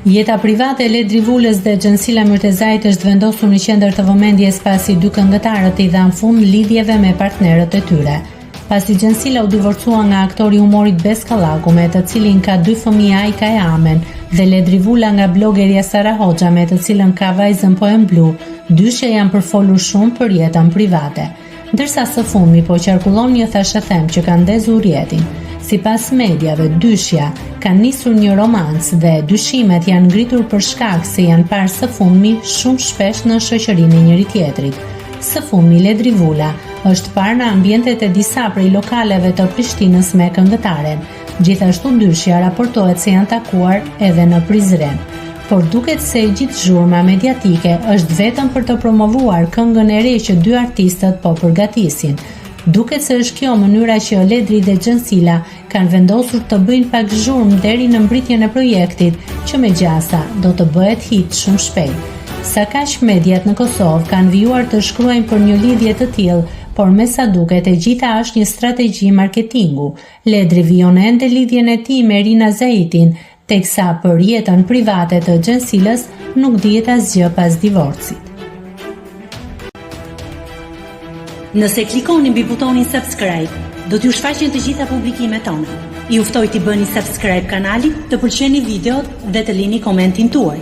Jeta private e Ledri Vulës dhe Xhensila Myrtezajt është vendosur në qendër të vëmendjes pasi dy këngëtarët i dhanë fund lidhjeve me partnerët e tyre. Pasi Xhensila u divorcua nga aktori humorit Beskallaku, me të cilin ka 2 fëmijë Ajka e Amen, dhe Ledri Vula nga blogerja Sara Hoxha, me të cilën ka vajzën Poem Blu, dyshja janë përfolur shumë për jetën private. Ndërsa së fundmi po qarkullon një thashëthem që ka ndezur jetin. Sipas medjave, dyshja ka nisur një romancë dhe dyshimet janë ngritur për shkak se janë parë së fundmi shumë shpesh në shoqërinë e njëri tjetrit. Së fundmi Ledri Vula është parë në ambientet e disa prej lokaleve të Prishtinës me këngëtaren. Gjithashtu dyshja raportohet se janë takuar edhe në Prizren. Por duket se gjithë zhurma mediatike është vetëm për të promovuar këngën e re që dy artistët po përgatisin. Duket se është kjo mënyra që Ledri dhe Xhensila kanë vendosur të bëjnë pak zhurmë deri në mbritjen e projektit, që me gjasa do të bëhet hit shumë shpejt. Sa kaq mediat në Kosovë kanë vijuar të shkruajnë për një lidhje të tillë, por me sa duket e gjitha është një strategji marketingu. Ledri vijon ende lidhjen e tij me Rina Zaitin, teksa për jetën private të Xhensilës nuk dihet asgjë pas divorcit. Nëse klikoni mbi butonin subscribe, do t'ju shfaqen të gjitha publikimet tona. Ju ftoj t'i bëni subscribe kanalit, të pëlqeni videot dhe të lini komentin tuaj.